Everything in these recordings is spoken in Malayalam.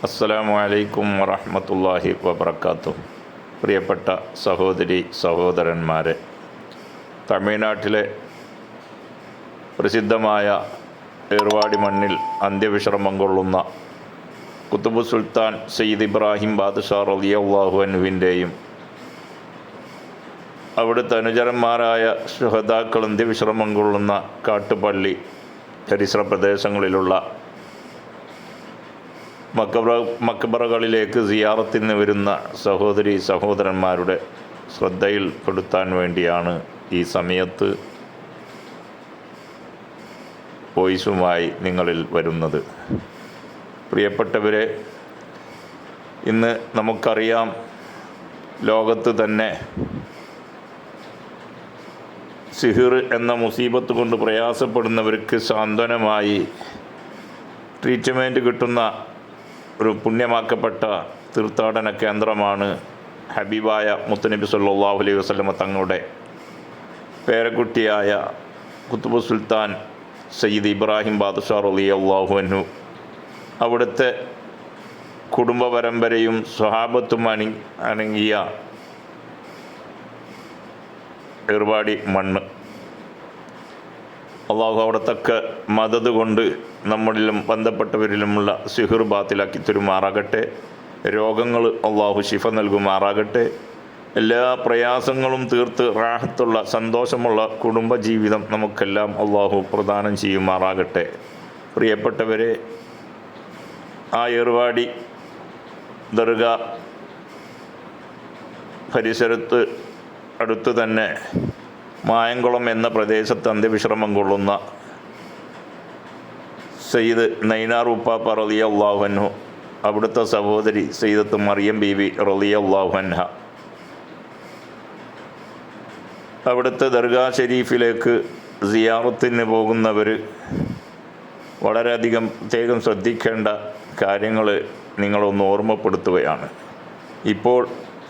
അസ്സലാമു അലൈക്കും വറഹ്മത്തുള്ളാഹി വബറകാതുഹു. പ്രിയപ്പെട്ട സഹോദരി സഹോദരന്മാരെ, തമിഴ്നാട്ടിലെ പ്രസിദ്ധമായ ഏർവാടി മണ്ണിൽ അന്ത്യവിശ്രമം കൊള്ളുന്ന കുത്തുബ് സുൽത്താൻ സയ്യിദ് ഇബ്രാഹിം ബാദുഷാ റളിയല്ലാഹു അൻഹുവിൻ്റെയും അവിടുത്തെ അനുചരന്മാരായ ശുഹദാക്കൾ അന്ത്യവിശ്രമം കൊള്ളുന്ന കാട്ടുപള്ളി ചരിത്ര പ്രദേശങ്ങളിലുള്ള മക്ബറകളിലേക്ക് സിയാറത്തിന് വരുന്ന സഹോദരി സഹോദരന്മാരുടെ ശ്രദ്ധയിൽപ്പെടുത്താൻ വേണ്ടിയാണ് ഈ സമയത്ത് വോയിസുമായി നിങ്ങളിൽ വരുന്നത്. പ്രിയപ്പെട്ടവരെ, ഇന്ന് നമുക്കറിയാം, ലോകത്ത് തന്നെ സിഹിർ എന്ന മുസീബത്ത് കൊണ്ട് പ്രയാസപ്പെടുന്നവർക്ക് സാന്ത്വനമായി ട്രീറ്റ്മെൻറ്റ് കിട്ടുന്ന ഒരു പുണ്യമാക്കപ്പെട്ട തീർത്ഥാടന കേന്ദ്രമാണ് ഹബീബായ മുത്തുനബി സല്ലല്ലാഹു അലൈഹി വസല്ലമ തങ്ങളുടെ പേരക്കുട്ടിയായ കുത്തുബ് സുൽത്താൻ സയ്യിദ് ഇബ്രാഹിം ബാദുഷാ റളിയല്ലാഹു അൻഹു. അവിടുത്തെ കുടുംബ പരമ്പരയും സ്വഹാബത്തും അടങ്ങിയ ഏർവാടി മണ്ണ്. അള്ളാഹു അവിടത്തൊക്കെ മദത് കൊണ്ട് നമ്മളിലും ബന്ധപ്പെട്ടവരിലുമുള്ള സിഹിർ ബാത്തിലാക്കി തരുമാറാകട്ടെ. രോഗങ്ങൾ അള്ളാഹു ശിഫ നൽകുമാറാകട്ടെ. എല്ലാ പ്രയാസങ്ങളും തീർത്ത് റാഹത്തുള്ള സന്തോഷമുള്ള കുടുംബജീവിതം നമുക്കെല്ലാം അള്ളാഹു പ്രദാനം ചെയ്യുമാറാകട്ടെ. പ്രിയപ്പെട്ടവരെ, ആ ഏർവാടി ദർഗ പരിസരത്ത് അടുത്ത് തന്നെ മായംകുളം എന്ന പ്രദേശത്ത് അന്ത്യവിശ്രമം കൊള്ളുന്ന സയ്യിദ് നൈനാർ ഉപ്പാപ്പ റളിയല്ലാഹു അൻഹു, അവിടുത്തെ സഹോദരി സയ്യിദത്ത് മറിയം ബീവി റളിയല്ലാഹു അൻഹ, അവിടുത്തെ ദർഗാ ഷരീഫിലേക്ക് സിയാറത്തിന് പോകുന്നവർ വളരെയധികം പ്രത്യേകം ശ്രദ്ധിക്കേണ്ട കാര്യങ്ങൾ നിങ്ങളൊന്ന് ഓർമ്മപ്പെടുത്തുകയാണ്. ഇപ്പോൾ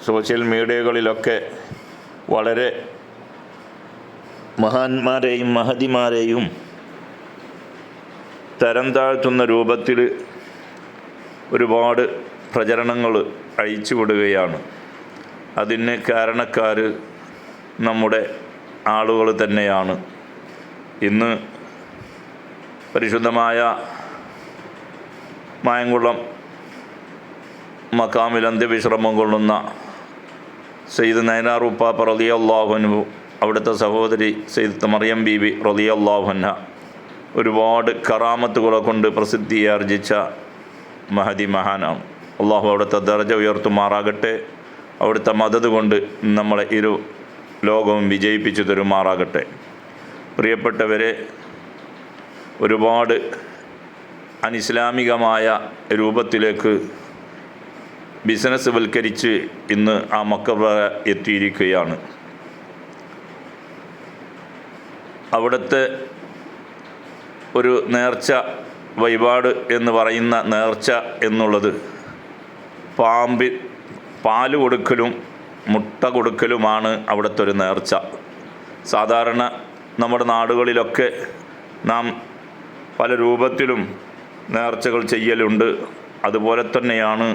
സോഷ്യൽ മീഡിയകളിലൊക്കെ വളരെ മഹാന്മാരെയും മഹതിമാരെയും തരം താഴ്ത്തുന്ന രൂപത്തിൽ ഒരുപാട് പ്രചരണങ്ങൾ അയച്ചു വിടുകയാണ്. അതിന് കാരണക്കാർ നമ്മുടെ ആളുകൾ തന്നെയാണ്. ഇന്ന് പരിശുദ്ധമായ മായംകുളം മക്കാമിൽ അന്ത്യവിശ്രമം കൊള്ളുന്ന സയ്യിദ് നൈനാർ ഉപ്പാപ്പ റളിയല്ലാഹു അൻഹു, അവിടുത്തെ സഹോദരി സയ്യിദത്ത് മറിയം ബീബി റളിയല്ലാഹു അൻഹ ഒരുപാട് കറാമത്തുകളെ കൊണ്ട് പ്രസിദ്ധിയാർജിച്ച മഹദി മഹാനാണ്. അള്ളാഹു അവിടുത്തെ ദർജ ഉയർത്തുമാറാകട്ടെ. അവിടുത്തെ മദത് കൊണ്ട് നമ്മളെ ഇരു ലോകവും വിജയിപ്പിച്ചു തരുമാറാകട്ടെ. പ്രിയപ്പെട്ടവരെ, ഒരുപാട് അനിസ്ലാമികമായ രൂപത്തിലേക്ക് ബിസിനസ് വൽക്കരിച്ച് ഇന്ന് ആ മക്ബറ എത്തിയിരിക്കുകയാണ്. അവിടുത്തെ ഒരു നേർച്ച വഴിപാട് എന്ന് പറയുന്ന നേർച്ച എന്നുള്ളത് പാല് കൊടുക്കലും മുട്ട കൊടുക്കലുമാണ് അവിടുത്തെ ഒരു നേർച്ച. സാധാരണ നമ്മുടെ നാടുകളിലൊക്കെ നാം പല രൂപത്തിലും നേർച്ചകൾ ചെയ്യലുണ്ട്. അതുപോലെ തന്നെയാണ്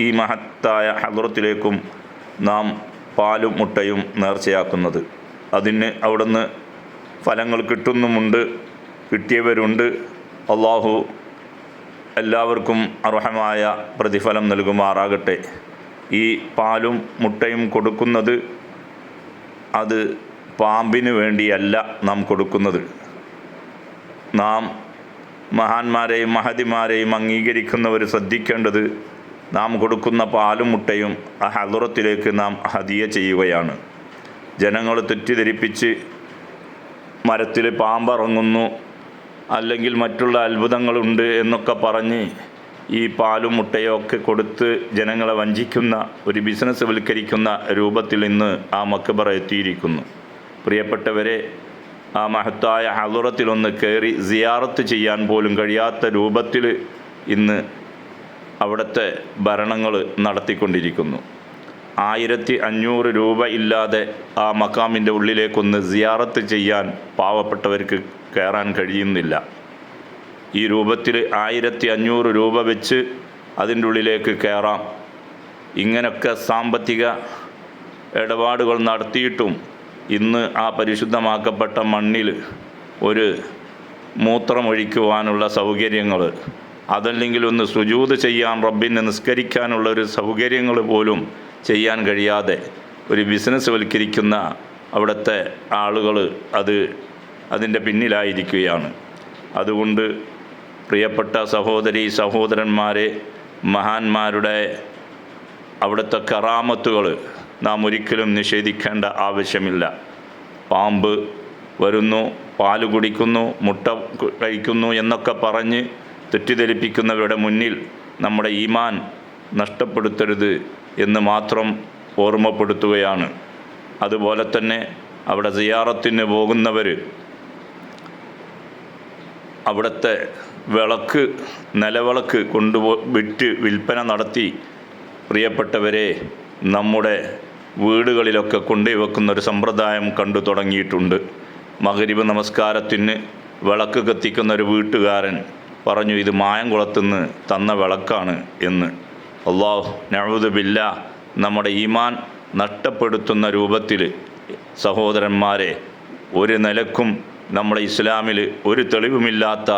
ഈ മഹത്തായ ഹദ്റത്തിലേക്കും നാം പാലും മുട്ടയും നേർച്ചയാക്കുന്നത്. അതിന് അവിടുന്ന് ഫലങ്ങൾ കിട്ടുന്നുമുണ്ട്, കിട്ടിയവരുണ്ട്. അള്ളാഹു എല്ലാവർക്കും അർഹമായ പ്രതിഫലം നൽകുമാറാകട്ടെ. ഈ പാലും മുട്ടയും കൊടുക്കുന്നത് അത് പാമ്പിന് വേണ്ടിയല്ല നാം കൊടുക്കുന്നത്. നാം മഹാന്മാരെയും മഹതിമാരെയും അംഗീകരിക്കുന്നവർ ശ്രദ്ധിക്കേണ്ടത്, നാം കൊടുക്കുന്ന പാലും മുട്ടയും ആ ഹദ്റത്തിലേക്ക് നാം ഹദിയ ചെയ്യുകയാണ്. ജനങ്ങൾ തെറ്റിദ്ധരിപ്പിച്ച് മരത്തിൽ പാമ്പിറങ്ങുന്നു, അല്ലെങ്കിൽ മറ്റുള്ള അത്ഭുതങ്ങളുണ്ട് എന്നൊക്കെ പറഞ്ഞ് ഈ പാലും മുട്ടയും ഒക്കെ കൊടുത്ത് ജനങ്ങളെ വഞ്ചിക്കുന്ന ഒരു ബിസിനസ് വൽക്കരിക്കുന്ന രൂപത്തിൽ ഇന്ന് ആ മക്ബറ എത്തിയിരിക്കുന്നു. പ്രിയപ്പെട്ടവരെ, ആ മഹത്തായ ഹദ്റത്തിലൊന്ന് കയറി സിയാറത്ത് ചെയ്യാൻ പോലും കഴിയാത്ത രൂപത്തിൽ ഇന്ന് അവിടുത്തെ ഭരണങ്ങൾ നടത്തിക്കൊണ്ടിരിക്കുന്നു. 1500 രൂപ ഇല്ലാതെ ആ മക്കാമിൻ്റെ ഉള്ളിലേക്കൊന്ന് സിയാറത്ത് ചെയ്യാൻ പാവപ്പെട്ടവർക്ക് കയറാൻ കഴിയുന്നില്ല. ഈ രൂപത്തിൽ 1500 രൂപ വെച്ച് അതിൻ്റെ ഉള്ളിലേക്ക് കയറാം. ഇങ്ങനെയൊക്കെ സാമ്പത്തിക ഇടപാടുകൾ നടത്തിയിട്ടും ഇന്ന് ആ പരിശുദ്ധമാക്കപ്പെട്ട മണ്ണിൽ ഒരു മൂത്രമൊഴിക്കുവാനുള്ള സൗകര്യങ്ങൾ, അതല്ലെങ്കിൽ ഒന്ന് സുജൂദ് ചെയ്യാൻ, റബ്ബിനെ നിസ്കരിക്കാനുള്ള ഒരു സൗകര്യങ്ങൾ പോലും ചെയ്യാൻ കഴിയാതെ ഒരു ബിസിനസ് വൽക്കരിക്കുന്ന അവിടുത്തെ ആളുകൾ അതിൻ്റെ പിന്നിലായിരിക്കുകയാണ്. അതുകൊണ്ട് പ്രിയപ്പെട്ട സഹോദരി സഹോദരന്മാരെ, മഹാന്മാരുടെ അവിടുത്തെ കറാമത്തുകൾ നാം ഒരിക്കലും നിഷേധിക്കേണ്ട ആവശ്യമില്ല. പാമ്പ് വരുന്നു, പാല് കുടിക്കുന്നു, മുട്ട കഴിക്കുന്നു എന്നൊക്കെ പറഞ്ഞ് തെറ്റിദ്ധരിപ്പിക്കുന്നവരുടെ മുന്നിൽ നമ്മുടെ ഈമാൻ നഷ്ടപ്പെടുത്തരുത് എന്ന് മാത്രം ഓർമ്മപ്പെടുത്തുകയാണ്. അതുപോലെ തന്നെ അവിടെ സിയാറത്തിന് പോകുന്നവർ അവിടുത്തെ വിളക്ക്, നിലവിളക്ക് വിറ്റ് വിൽപ്പന നടത്തി പ്രിയപ്പെട്ടവരെ നമ്മുടെ വീടുകളിലൊക്കെ കൊണ്ടുപോയി വെക്കുന്നൊരു സമ്പ്രദായം കണ്ടു തുടങ്ങിയിട്ടുണ്ട്. മഗ്‌രിബ് നമസ്കാരത്തിന് വിളക്ക് കത്തിക്കുന്ന ഒരു വീട്ടുകാരൻ പറഞ്ഞു, ഇത് മായംകുളത്തുനിന്ന് തന്ന വിളക്കാണ് എന്ന്. അല്ലാഹു നഊദു ബില്ലാഹ്, നമ്മുടെ ഈമാൻ നഷ്ടപ്പെടുത്തുന്ന രൂപത്തിൽ സഹോദരന്മാരെ, ഒരു നിലക്കും നമ്മുടെ ഇസ്ലാമിൽ ഒരു തെളിവുമില്ലാത്ത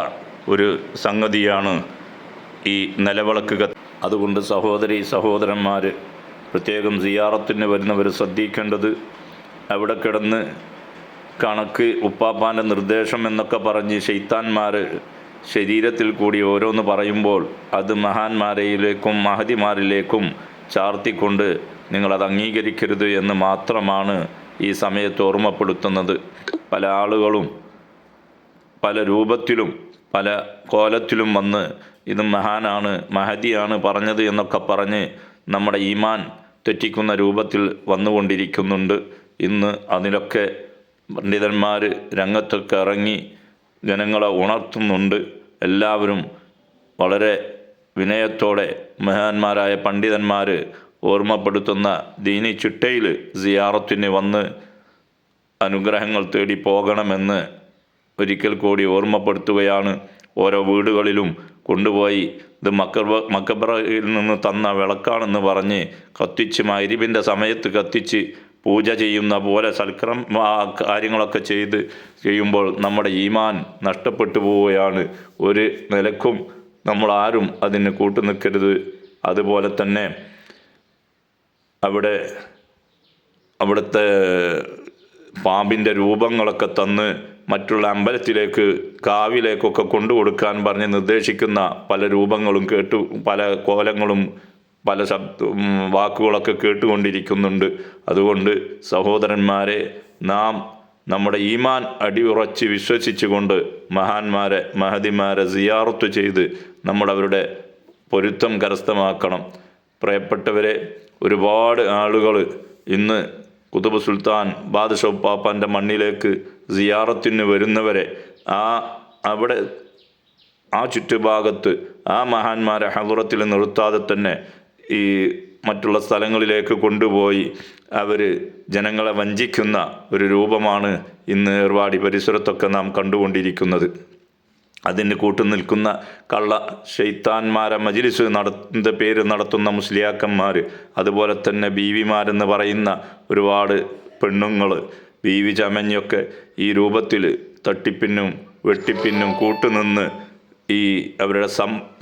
ഒരു സംഗതിയാണ് ഈ നിലവിളക്ക്. അതുകൊണ്ട് സഹോദരി സഹോദരന്മാർ, പ്രത്യേകം സിയാറത്തിന് വരുന്നവർ ശ്രദ്ധിക്കേണ്ടത്, അവിടെ കിടന്ന് കണക്ക് ഉപ്പാപ്പാൻ്റെ നിർദ്ദേശം എന്നൊക്കെ പറഞ്ഞ് ശൈത്താന്മാർ ശരീരത്തിൽ കൂടി ഓരോന്ന് പറയുമ്പോൾ അത് മഹാന്മാരിലേക്കും മഹദിമാരിലേക്കും ചാർത്തിക്കൊണ്ട് നിങ്ങളത് അംഗീകരിക്കരുത് എന്ന് മാത്രമാണ് ഈ സമയത്ത് ഓർമ്മപ്പെടുത്തുന്നത്. പല ആളുകളും പല രൂപത്തിലും പല കോലത്തിലും വന്ന് ഇത് മഹാനാണ്, മഹദിയാണ് പറഞ്ഞത് എന്നൊക്കെ പറഞ്ഞ് നമ്മുടെ ഈമാൻ തെറ്റിക്കുന്ന രൂപത്തിൽ വന്നുകൊണ്ടിരിക്കുന്നുണ്ട്. ഇന്ന് അതിലൊക്കെ പണ്ഡിതന്മാർ രംഗത്തൊക്കെ ഇറങ്ങി ജനങ്ങളെ ഉണർത്തുന്നുണ്ട്. എല്ലാവരും വളരെ വിനയത്തോടെ മഹാന്മാരായ പണ്ഡിതന്മാർ ഓർമ്മപ്പെടുത്തുന്ന ദീനി ചിട്ടയിൽ സിയാറത്തിന് വന്ന് അനുഗ്രഹങ്ങൾ തേടി പോകണമെന്ന് ഒരിക്കൽ കൂടി ഓർമ്മപ്പെടുത്തുകയാണ്. ഓരോ വീടുകളിലും കൊണ്ടുപോയി ഇത് മക്കബറയിൽ നിന്ന് തന്ന വിളക്കാണെന്ന് പറഞ്ഞ് കത്തിച്ച് മഗ്‌രിബിൻ്റെ സമയത്ത് കത്തിച്ച് പൂജ ചെയ്യുന്ന പോലെ കാര്യങ്ങളൊക്കെ ചെയ്യുമ്പോൾ നമ്മുടെ ഈമാൻ നഷ്ടപ്പെട്ടു പോവുകയാണ്. ഒരു നിലക്കും നമ്മളാരും അതിന് കൂട്ടുനിൽക്കരുത്. അതുപോലെ തന്നെ അവിടുത്തെ പാമ്പിൻ്റെ രൂപങ്ങളൊക്കെ തന്ന് മറ്റുള്ള അമ്പലത്തിലേക്ക്, കാവിലേക്കൊക്കെ കൊണ്ടുകൊടുക്കാൻ പറഞ്ഞ് നിർദ്ദേശിക്കുന്ന പല രൂപങ്ങളും പല കോലങ്ങളും പല വാക്കുകളൊക്കെ കേട്ടുകൊണ്ടിരിക്കുന്നുണ്ട്. അതുകൊണ്ട് സഹോദരന്മാരെ, നാം നമ്മുടെ ഈമാൻ അടിയുറച്ച് വിശ്വസിച്ചുകൊണ്ട് മഹാന്മാരെ മഹദിമാരെ സിയാറത്ത് ചെയ്ത് നമ്മളവരുടെ പൊരുത്തം കരസ്ഥമാക്കണം. പ്രിയപ്പെട്ടവരെ, ഒരുപാട് ആളുകൾ ഇന്ന് കുതുബ് സുൽത്താൻ ബാദുഷാ ഉപ്പാപ്പാൻ്റെ മണ്ണിലേക്ക് സിയാറത്തിന് വരുന്നവരെ അവിടെ ആ ചുറ്റുഭാഗത്ത് ആ മഹാന്മാരെ ഹളുറത്തിൽ നിർത്താതെ തന്നെ ഈ മറ്റുള്ള സ്ഥലങ്ങളിലേക്ക് കൊണ്ടുപോയി അവർ ജനങ്ങളെ വഞ്ചിക്കുന്ന ഒരു രൂപമാണ് ഇന്ന് ഏർവാടി പരിസരത്തൊക്കെ നാം കണ്ടുകൊണ്ടിരിക്കുന്നത്. അതിന് കൂട്ടുനിൽക്കുന്ന കള്ള ശൈത്താന്മാരെ മജ്‌ലിസ് പേര് നടത്തുന്ന മുസ്ലിയാക്കന്മാർ, അതുപോലെ തന്നെ ബീവിമാരെന്ന് പറയുന്ന ഒരുപാട് പെണ്ണുങ്ങൾ ബീവി ചമഞ്ഞൊക്കെ ഈ രൂപത്തിൽ തട്ടിപ്പിന്നും വെട്ടിപ്പിന്നും കൂട്ടുനിന്ന് ഈ അവരുടെ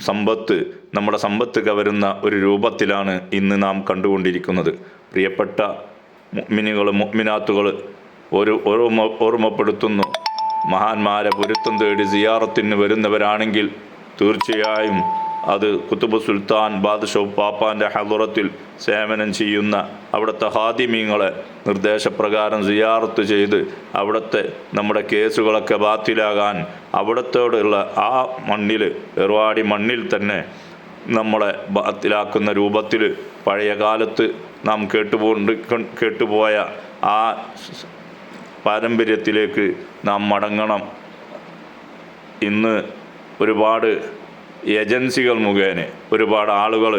സമ്പത്ത്, നമ്മുടെ സമ്പത്ത് കവരുന്ന ഒരു രൂപത്തിലാണ് ഇന്ന് നാം കണ്ടുകൊണ്ടിരിക്കുന്നത്. പ്രിയപ്പെട്ട മുഅ്മിനുകൾ മുഅ്മിനാത്തുകൾ ഓർമ്മപ്പെടുത്തുന്നു, മഹാന്മാരെ പൊരുത്തം തേടി സിയാറത്തിന് വരുന്നവരാണെങ്കിൽ തീർച്ചയായും അത് കുതുബ് സുൽത്താൻ ബാദുഷാ ഉപ്പാപ്പാൻ്റെ ഹളുറത്തിൽ സേവനം ചെയ്യുന്ന അവിടുത്തെ ഹാദിമീങ്ങളെ നിർദ്ദേശപ്രകാരം സിയാറത്ത് ചെയ്ത് അവിടുത്തെ നമ്മുടെ കേസുകളൊക്കെ ബാത്തിലാകാൻ അവിടത്തോടുള്ള ആ മണ്ണിൽ, ഏർവാടി മണ്ണിൽ തന്നെ നമ്മളെ ബാത്തിലാക്കുന്ന രൂപത്തിൽ പഴയ കാലത്ത് നാം കേട്ടുപോയ ആ പാരമ്പര്യത്തിലേക്ക് നാം മടങ്ങണം. ഇന്ന് ഒരുപാട് ഏജൻസികൾ മുഖേന ഒരുപാട് ആളുകൾ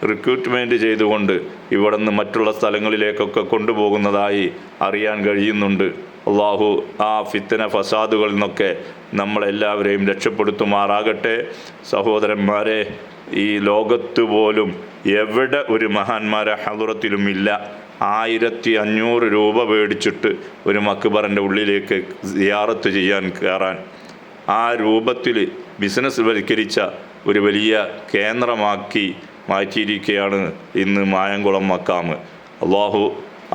റിക്രൂട്ട്മെൻറ്റ് ചെയ്തുകൊണ്ട് ഇവിടെ നിന്ന് മറ്റുള്ള സ്ഥലങ്ങളിലേക്കൊക്കെ കൊണ്ടുപോകുന്നതായി അറിയാൻ കഴിയുന്നുണ്ട്. അള്ളാഹു ആ ഫിത്ന ഫസാദുകളിൽ നിന്നൊക്കെ നമ്മളെല്ലാവരെയും രക്ഷപ്പെടുത്തുമാറാകട്ടെ. സഹോദരന്മാരെ, ഈ ലോകത്ത് പോലും എവിടെ ഒരു മഹാന്മാരെ ഹദറത്തിലും ഇല്ല. 1500 രൂപ മേടിച്ചിട്ട് ഒരു മക്ബറിൻ്റെ ഉള്ളിലേക്ക് സിയാറത്ത് ചെയ്യാൻ കയറാൻ ആ രൂപത്തിൽ ബിസിനസ് വൽക്കരിച്ച ഒരു വലിയ കേന്ദ്രമാക്കി മാറ്റിയിരിക്കുകയാണ് ഇന്ന് മായംകുളം മക്കാമ്. അള്ളാഹു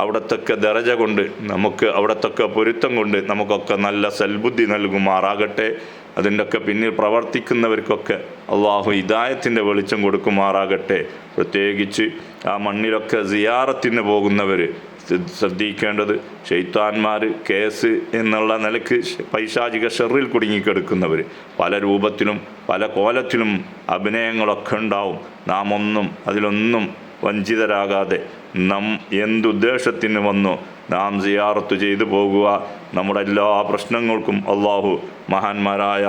അവിടത്തൊക്കെ ദറജ കൊണ്ട് നമുക്ക് അവിടത്തൊക്കെ പൊരുത്തം കൊണ്ട് നമുക്കൊക്കെ നല്ല സൽബുദ്ധി നൽകുമാറാകട്ടെ. അതിൻ്റെയൊക്കെ പിന്നിൽ പ്രവർത്തിക്കുന്നവർക്കൊക്കെ അള്ളാഹു ഹിദായത്തിൻ്റെ വെളിച്ചം കൊടുക്കുമാറാകട്ടെ. പ്രത്യേകിച്ച് ആ മണ്ണിലൊക്കെ സിയാറത്തിന് പോകുന്നവർ ശ്രദ്ധിക്കേണ്ടത്, ശൈത്താന്മാർ കേസ് എന്നുള്ള നിലക്ക് പൈശാചിക ഷെറിൽ കുടുങ്ങിക്കെടുക്കുന്നവർ പല രൂപത്തിലും പല കോലത്തിലും അഭിനയങ്ങളൊക്കെ ഉണ്ടാവും. നാം അതിലൊന്നും വഞ്ചിതരാകാതെ എന്തുദ്ദേശത്തിന് വന്നോ നാം സിയാറത്ത് ചെയ്തു പോകുക. നമ്മുടെ എല്ലാ പ്രശ്നങ്ങൾക്കും അള്ളാഹു മഹാന്മാരായ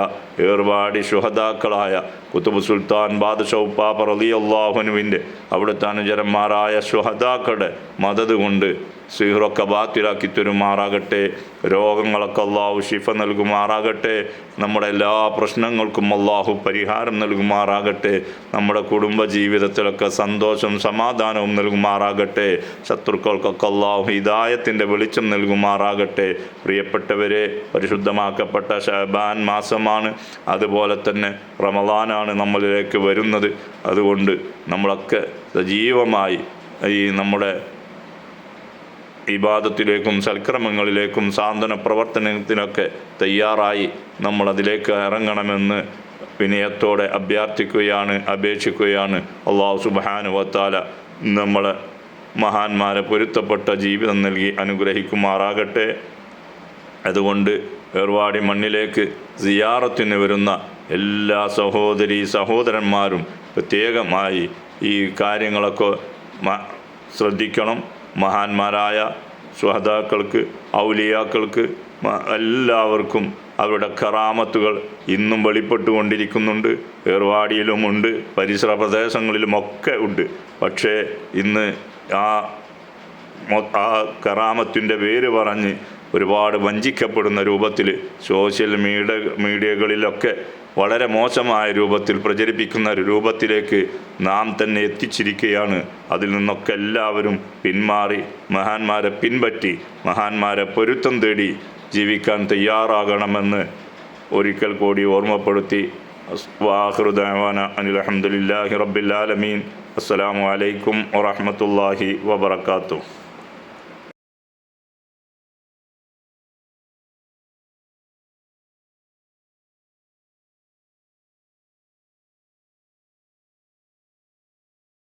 ഏർവാടി ശുഹദാക്കളായ കുത്തുബ് സുൽത്താൻ ബാദുഷാ ഉപ്പാപ്പ റളിയല്ലാഹു അൻഹുവിൻ്റെ അവിടുത്തെ അനുചരന്മാരായ ശുഹദാക്കളുടെ മദത് കൊണ്ട് സിഹ്റൊക്കെ ബാത്തിലാക്കി തരുമാറാകട്ടെ. രോഗങ്ങളൊക്കെ അള്ളാഹു ശിഫ നൽകുമാറാകട്ടെ. നമ്മുടെ എല്ലാ പ്രശ്നങ്ങൾക്കും അള്ളാഹു പരിഹാരം നൽകുമാറാകട്ടെ. നമ്മുടെ കുടുംബ ജീവിതത്തിലൊക്കെ സന്തോഷം സമാധാനവും നൽകുമാറാകട്ടെ. ശത്രുക്കൾക്കൊക്കെ അള്ളാഹു ഹിദായത്തിൻ്റെ വെളിച്ചം നൽകുമാറാകട്ടെ. പ്രിയപ്പെട്ടവരെ, പരിശുദ്ധമാക്കപ്പെട്ട ശഅബാൻ മാസമാണ്. അതുപോലെ തന്നെ റമളാനാണ് നമ്മളിലേക്ക് വരുന്നത്. അതുകൊണ്ട് നമ്മളൊക്കെ സജീവമായി ഈ നമ്മുടെ ഇബാദത്തിലേക്കും സൽക്രമങ്ങളിലേക്കും സാന്ത്വന പ്രവർത്തനത്തിനൊക്കെ തയ്യാറായി നമ്മളതിലേക്ക് ഇറങ്ങണമെന്ന് വിനയത്തോടെ അപേക്ഷിക്കുകയാണ്. അല്ലാഹു സുബ്ഹാനഹു വ തആല നമ്മളെ മഹാന്മാരെ പൊരുത്തപ്പെട്ട ജീവിതം നൽകി അനുഗ്രഹിക്കുമാറാകട്ടെ. അതുകൊണ്ട് ഏർവാടി മണ്ണിലേക്ക് സിയാറത്തിന് വരുന്ന എല്ലാ സഹോദരന്മാരും പ്രത്യേകമായി ഈ കാര്യങ്ങളൊക്കെ ശ്രദ്ധിക്കണം. മഹാന്മാരായ ശുഹദാക്കൾക്ക് ഔലിയാക്കൾക്ക് എല്ലാവർക്കും അവരുടെ കറാമത്തുകൾ ഇന്നും വെളിപ്പെട്ടുകൊണ്ടിരിക്കുന്നുണ്ട്. ഏർവാടിയിലുമുണ്ട്, പരിസര പ്രദേശങ്ങളിലുമൊക്കെ ഉണ്ട്. പക്ഷേ ഇന്ന് ആ കറാമത്തിൻ്റെ പേര് പറഞ്ഞ് ഒരുപാട് വഞ്ചിക്കപ്പെടുന്ന രൂപത്തിൽ സോഷ്യൽ മീഡിയകളിലൊക്കെ വളരെ മോശമായ രൂപത്തിൽ പ്രചരിപ്പിക്കുന്ന ഒരു രൂപത്തിലേക്ക് നാം തന്നെ എത്തിച്ചിരിക്കുകയാണ്. അതിൽ നിന്നൊക്കെ എല്ലാവരും പിന്മാറി മഹാന്മാരെ പിൻപറ്റി മഹാന്മാരെ പൊരുത്തം തേടി ജീവിക്കാൻ തയ്യാറാകണമെന്ന് ഒരിക്കൽ കൂടി ഓർമ്മപ്പെടുത്തി വാഖിറു ദഅവാന അനിൽ ഹംദുലില്ലാഹി റബ്ബിൽ ആലമീൻ. അസ്സലാമു അലൈക്കും വറഹ്മത്തുള്ളാഹി വബറകാതുഹു.